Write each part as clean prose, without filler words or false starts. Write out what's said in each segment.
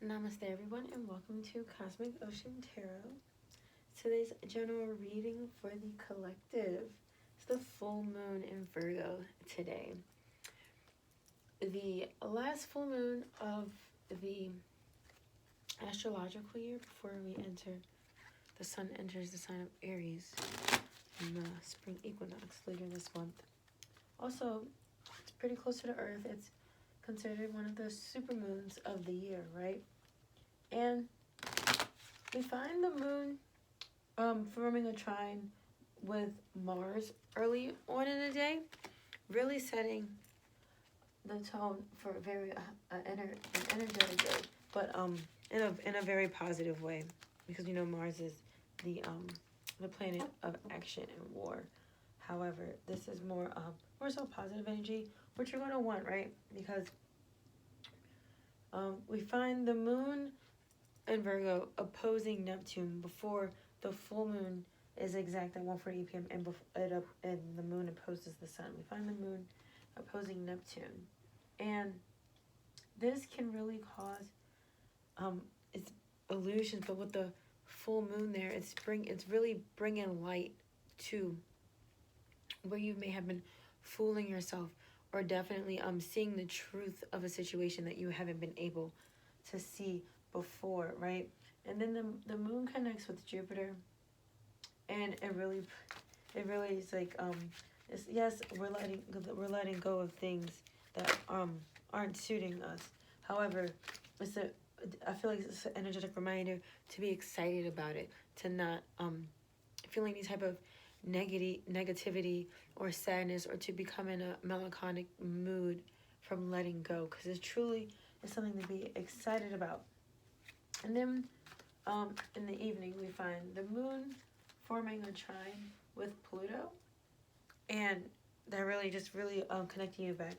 Namaste everyone and welcome to Cosmic Ocean Tarot. Today's general reading for the collective. It's the full moon in Virgo today. The last full moon of the astrological year before the sun enters the sign of Aries in the spring equinox later this month. Also, it's pretty close to the earth. It's considered one of the supermoons of the year, right? And we find the moon forming a trine with Mars early on in the day, really setting the tone for a very an energetic day, but in a very positive way, because Mars is the planet of action and war. However, this is more so positive energy, which you're going to want, right? Because we find the moon in Virgo opposing Neptune before the full moon is exact at 1:40 p.m. and the moon opposes the sun. We find the moon opposing Neptune, and this can really cause it's illusions. But with the full moon there, it's really bringing light to where you may have been fooling yourself, or definitely seeing the truth of a situation that you haven't been able to see before, right? And then the moon connects with Jupiter, and it really is like yes, we're letting go of things that aren't suiting us. However, I feel like it's an energetic reminder to be excited about it, to not feeling any type of negativity or sadness, or to become in a melancholic mood from letting go, because it truly is something to be excited about. And then in the evening we find the moon forming a trine with Pluto, and they're really connecting you back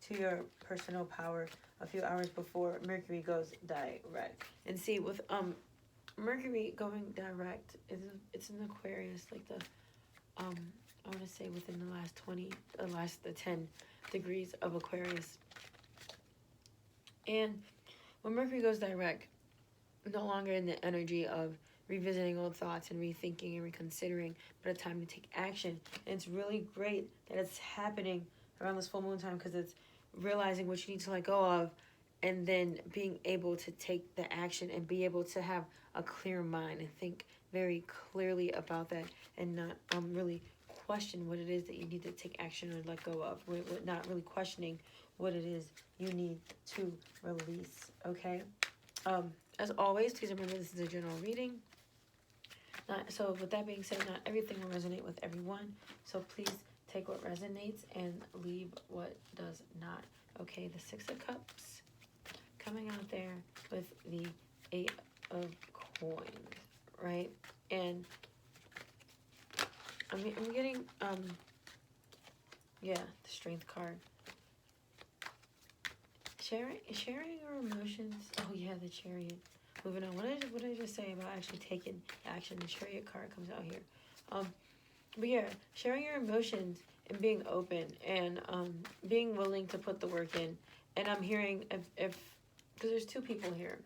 to your personal power a few hours before Mercury goes direct. And see, with Mercury going direct, it's in Aquarius, like the I want to say within the 10 degrees of Aquarius. And when Mercury goes direct, no longer in the energy of revisiting old thoughts and rethinking and reconsidering, but a time to take action. And it's really great that it's happening around this full moon time, because it's realizing what you need to let go of, and then being able to take the action and be able to have a clear mind and think very clearly about that, and not really question what it is that you need to take action or let go of. We're not really questioning what it is you need to release, okay? As always, please remember this is a general reading. So with that being said, not everything will resonate with everyone. So please take what resonates and leave what does not. Okay, the Six of Cups coming out there with the Eight of Coins, right? And I'm getting the Strength card. Sharing your emotions. Oh yeah, the Chariot. Moving on. What did I just say about actually taking action? The Chariot card comes out here. But yeah, sharing your emotions and being open, and being willing to put the work in. And I'm hearing if because there's two people here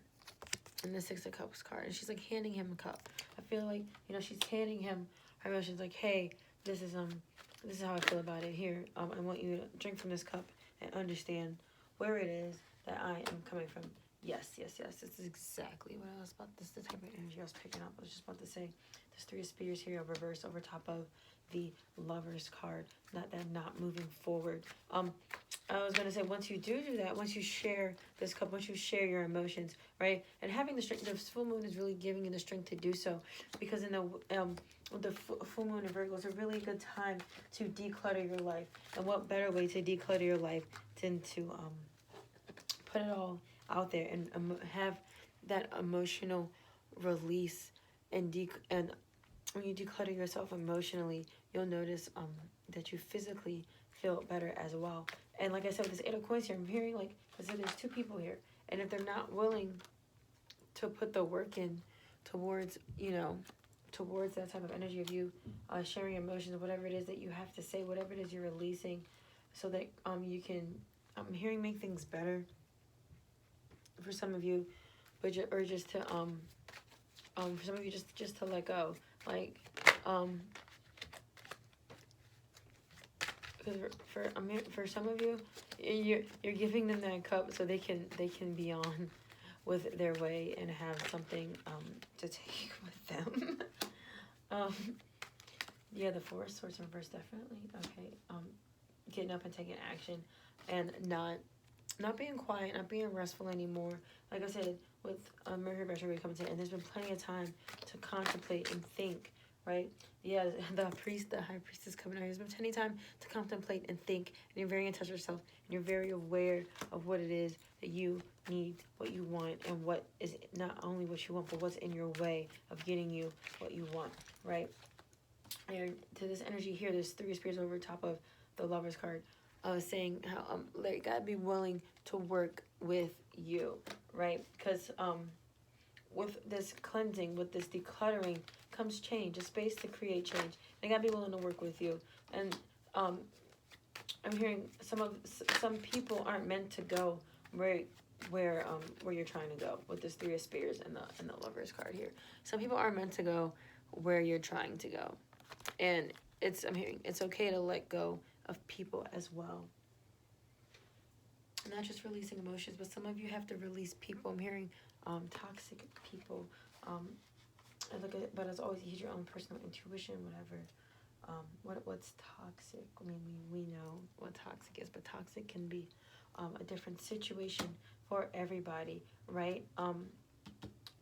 in the Six of Cups card, and she's like handing him a cup. I feel like she's handing him her emotions, like, hey, this is how I feel about it. Here, I want you to drink from this cup and understand where it is that I am coming from. Yes. This is exactly what I was about. This is the type of energy I was picking up. I was just about to say, there's Three of Spears here, reverse over top of the Lovers card. Not moving forward. I was gonna say, once you do that, once you share this cup, once you share your emotions, right, and having the strength, the full moon is really giving you the strength to do so, because in the full moon in Virgo is a really good time to declutter your life. And what better way to declutter your life than to put it all out there and have that emotional release, and when you declutter yourself emotionally, you'll notice that you physically feel better as well. And like I said, with this Eight of Coins here, I'm hearing, like I said, there's two people here, and if they're not willing to put the work in towards that type of energy of you sharing emotions, whatever it is that you have to say, whatever it is you're releasing, so that you can, I'm hearing, make things better. For some of you, but or just to for some of you just to let go, like because for some of you, you're giving them that cup so they can be on with their way and have something to take with them. Yeah, the Four of Swords in reverse, definitely. Okay, getting up and taking action, and not being quiet, not being restful anymore. Like I said, with Mercury retrograde coming in, and there's been plenty of time to contemplate and think, right? Yeah, the high priestess coming out. There's been plenty of time to contemplate and think, and you're very in touch with yourself, and you're very aware of what it is that you need, what you want, and what is not only what you want, but what's in your way of getting you what you want, right? And to this energy here, there's Three of Spears over top of the Lover's card, saying how like gotta be willing to work with you, right? Because with this cleansing, with this decluttering, comes change, a space to create change. They gotta be willing to work with you. And I'm hearing some people aren't meant to go where you're trying to go with this Three of Spears and the Lover's card here. Some people aren't meant to go where you're trying to go, and I'm hearing it's okay to let go of people as well. Not just releasing emotions, but some of you have to release people. I'm hearing toxic people. I look at it, but as always, use your own personal intuition, whatever. What's toxic? I mean, we know what toxic is, but toxic can be a different situation for everybody, right?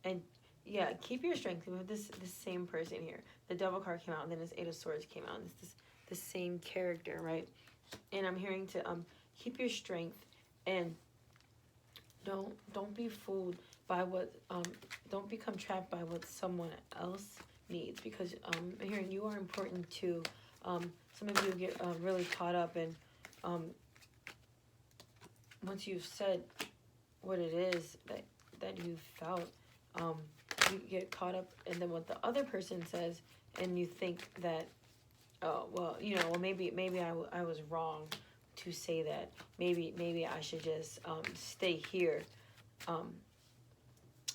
And yeah, keep your strength. We have this same person here. The Devil card came out, and then this Eight of Swords came out. And it's the same character, right? And I'm hearing to keep your strength, and don't be fooled by what don't become trapped by what someone else needs, because I'm hearing you are important too. Some of you get really caught up in once you've said what it is that you felt, you get caught up in then what the other person says, and you think that, oh well, maybe I was wrong to say that. Maybe I should just stay here,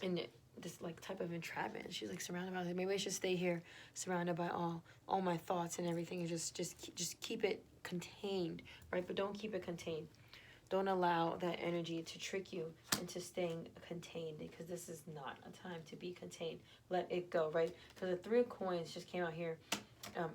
in this like type of entrapment. She's like surrounded by, maybe I should stay here, surrounded by all my thoughts and everything, and just keep it contained, right? But don't keep it contained. Don't allow that energy to trick you into staying contained, because this is not a time to be contained. Let it go, right? Because the Three of Coins just came out here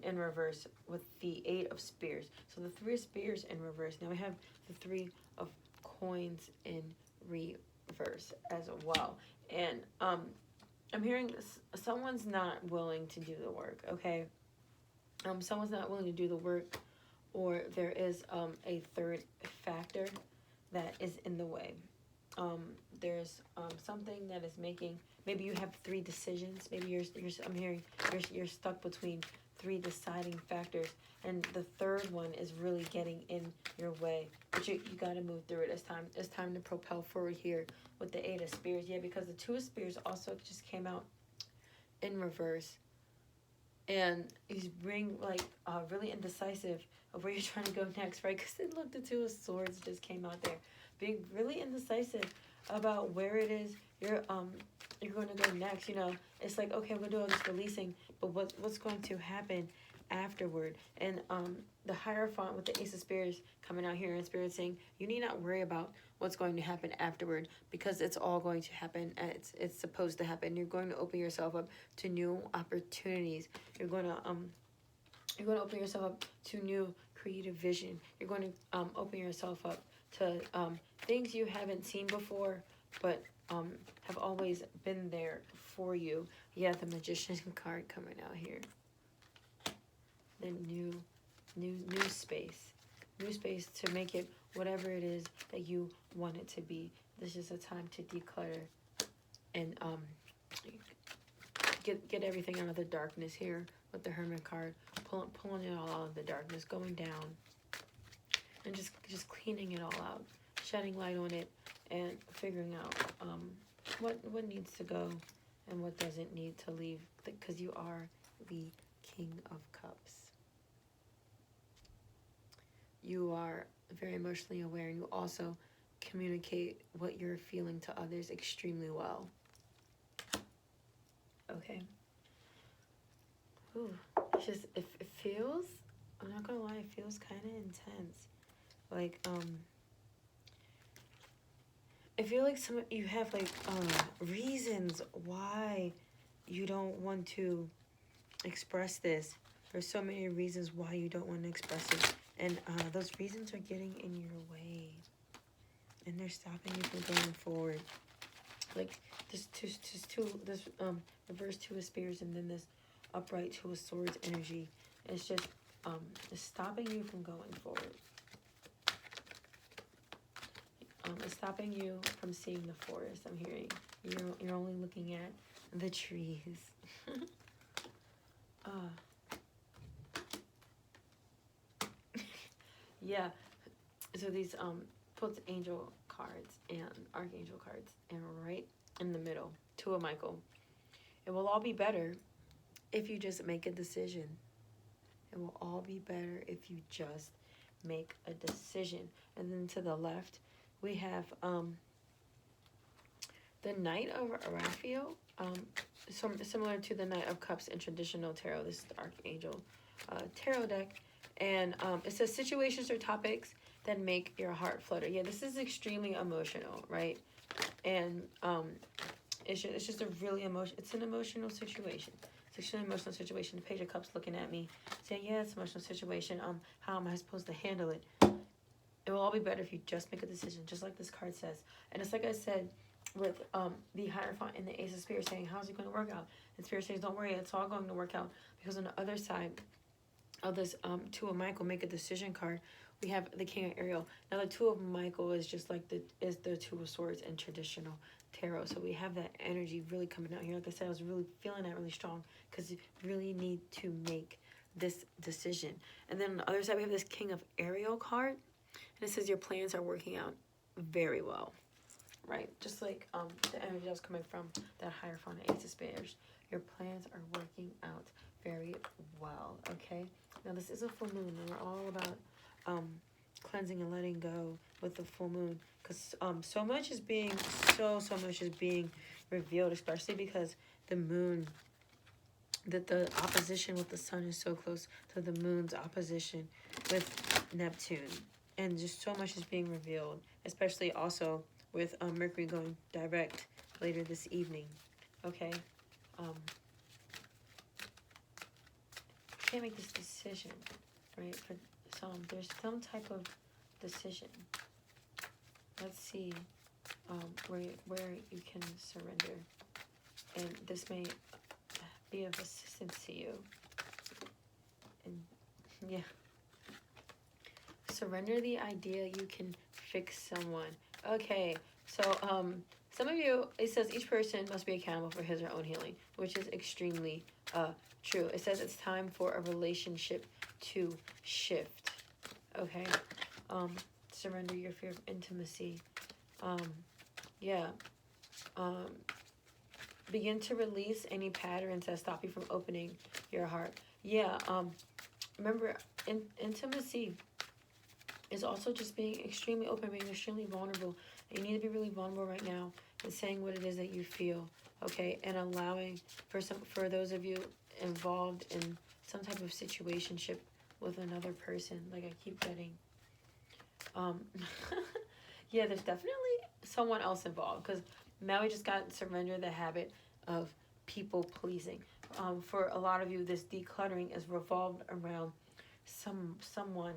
in reverse with the Eight of Spears. So the Three of Spears in reverse. Now we have the Three of Coins in reverse as well. And I'm hearing someone's not willing to do the work, okay? Someone's not willing to do the work, or there is a third factor that is in the way. There's something that is making, maybe you have three decisions. Maybe I'm hearing you're stuck between three deciding factors, and the third one is really getting in your way. But you got to move through it. It's time to propel forward here with the Eight of Spears. Yeah, because the Two of Spears also just came out in reverse. And he's being like really indecisive of where you're trying to go next, right? Because look, the Two of Swords just came out there, being really indecisive about where it is you're going to go next. It's like, okay, I'm gonna do all this releasing, but what's going to happen afterward? And the Hierophant with the Ace of Spears coming out here, and Spirit saying you need not worry about what's going to happen afterward, because it's all going to happen. It's supposed to happen. You're going to open yourself up to new opportunities. You're going to open yourself up to new creative vision. You're going to open yourself up to things you haven't seen before, but have always been there for you. Yeah, the Magician card coming out here. The new space. New space to make it whatever it is that you want it to be. This is a time to declutter and get everything out of the darkness here with the Hermit card. Pulling it all out of the darkness, going down, and just cleaning it all out, shedding light on it, and figuring out what needs to go and what doesn't need to leave, because you are the King of Cups. You are very emotionally aware, and you also communicate what you're feeling to others extremely well. Okay. Ooh, it's just, it feels, I'm not gonna lie, it feels kind of intense. Like, I feel like you have like reasons why you don't want to express this. There's so many reasons why you don't want to express it, and those reasons are getting in your way, and they're stopping you from going forward. Like this reverse two of spears, and then this upright two of swords energy. It's just it's stopping you from going forward. It's stopping you from seeing the forest. I'm hearing you're only looking at the trees. Yeah. So these puts angel cards and archangel cards, and right in the middle, two of Michael. It will all be better if you just make a decision. It will all be better if you just make a decision. And then to the left, we have the Knight of Raphael, similar to the Knight of Cups in traditional tarot. This is the Archangel tarot deck. And it says situations or topics that make your heart flutter. Yeah, this is extremely emotional, right? And it's just a really it's an emotional situation. It's an emotional situation. The Page of Cups looking at me, saying, yeah, it's an emotional situation. How am I supposed to handle it? It will all be better if you just make a decision, just like this card says. And it's like I said with the Hierophant and the Ace of Spears, saying, how's it going to work out? And Spirit says, don't worry, it's all going to work out. Because on the other side of this Two of Michael, make a decision card, we have the King of Ariel. Now the Two of Michael is just like the Two of Swords in traditional tarot. So we have that energy really coming out here. Like I said, I was really feeling that really strong, because you really need to make this decision. And then on the other side, we have this King of Ariel card. And it says your plans are working out very well, right? Just like the energy that was coming from that Hierophant and Ace of Spears. Your plans are working out very well, okay? Now, this is a full moon, and we're all about cleansing and letting go with the full moon. Because so much is being revealed, especially because the moon, that the opposition with the sun is so close to the moon's opposition with Neptune. And just so much is being revealed, especially also with Mercury going direct later this evening. Okay? Can't make this decision, right? For there's some type of decision. Let's see where you can surrender. And this may be of assistance to you. And yeah. Surrender the idea you can fix someone. Okay, so some of you, it says each person must be accountable for his or her own healing, which is extremely true. It says it's time for a relationship to shift. Okay, surrender your fear of intimacy. Begin to release any patterns that stop you from opening your heart. Remember, intimacy is also just being extremely open, being extremely vulnerable. And you need to be really vulnerable right now and saying what it is that you feel, okay? And allowing for those of you involved in some type of situationship with another person, like I keep getting. Yeah, there's definitely someone else involved, because now we just got to surrender the habit of people pleasing. For a lot of you, this decluttering is revolved around someone.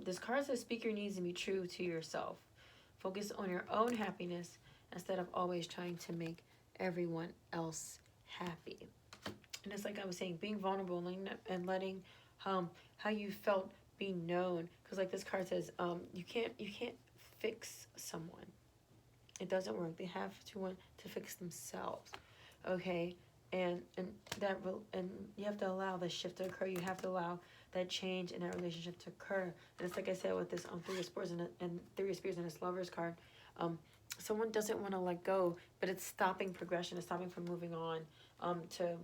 This card says speak your needs and be true to yourself. Focus on your own happiness instead of always trying to make everyone else happy. And it's like I was saying, being vulnerable and letting how you felt be known. Because like this card says, you can't fix someone. It doesn't work. They have to want to fix themselves. Okay? And you have to allow the shift to occur. You have to allow that change in that relationship to occur. And it's like I said with this Three of Spears and this Lovers card. Someone doesn't want to let go, but it's stopping progression. It's stopping from moving on to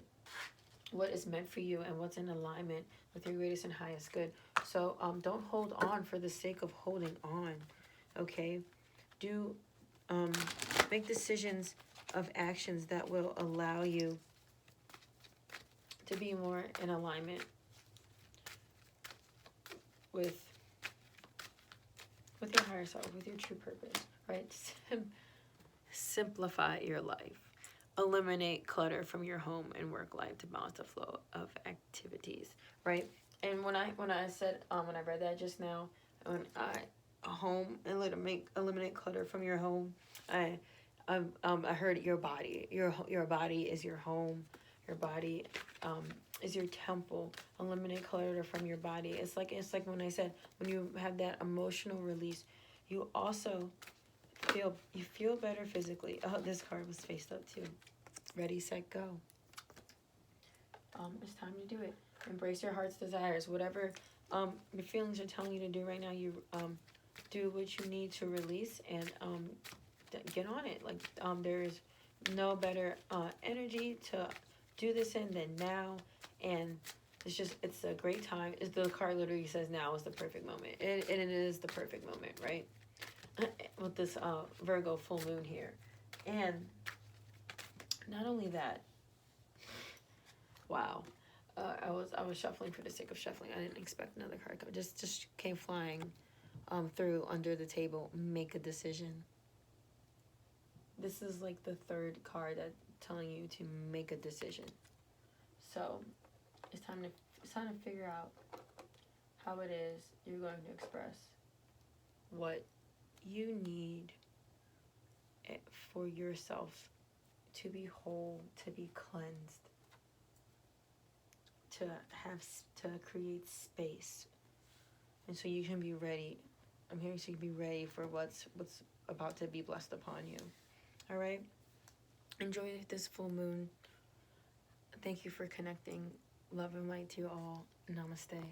what is meant for you and what's in alignment with your greatest and highest good. So don't hold on for the sake of holding on. okay? Do make decisions of actions that will allow you to be more in alignment with your higher self, with your true purpose, right? Simplify your life. Eliminate clutter from your home and work life to balance the flow of activities, right? And when I said when I read that just now, when a home, eliminate clutter from your home, I heard your body. Your body is your home. Your body is your temple. Eliminate clutter from your body. It's like when I said, when you have that emotional release, you also feel better physically. Oh, this card was faced up too. Ready, set, go. It's time to do it. Embrace your heart's desires. Whatever your feelings are telling you to do right now, you do what you need to release and get on it. Like there's no better energy to do this in than now, and it's a great time. The card literally says now is the perfect moment, and it is the perfect moment, right? With this Virgo full moon here, and not only that, wow, I was shuffling for the sake of shuffling. I didn't expect another card come. Just came flying through under the table. Make a decision. This is like the third card that's telling you to make a decision. So it's time to figure out how it is you're going to express what you need for yourself to be whole, to be cleansed, to create space, and so you can be ready. I'm here so you can be ready for what's about to be blessed upon you. All right. Enjoy this full moon. Thank you for connecting. Love and light to you all. Namaste.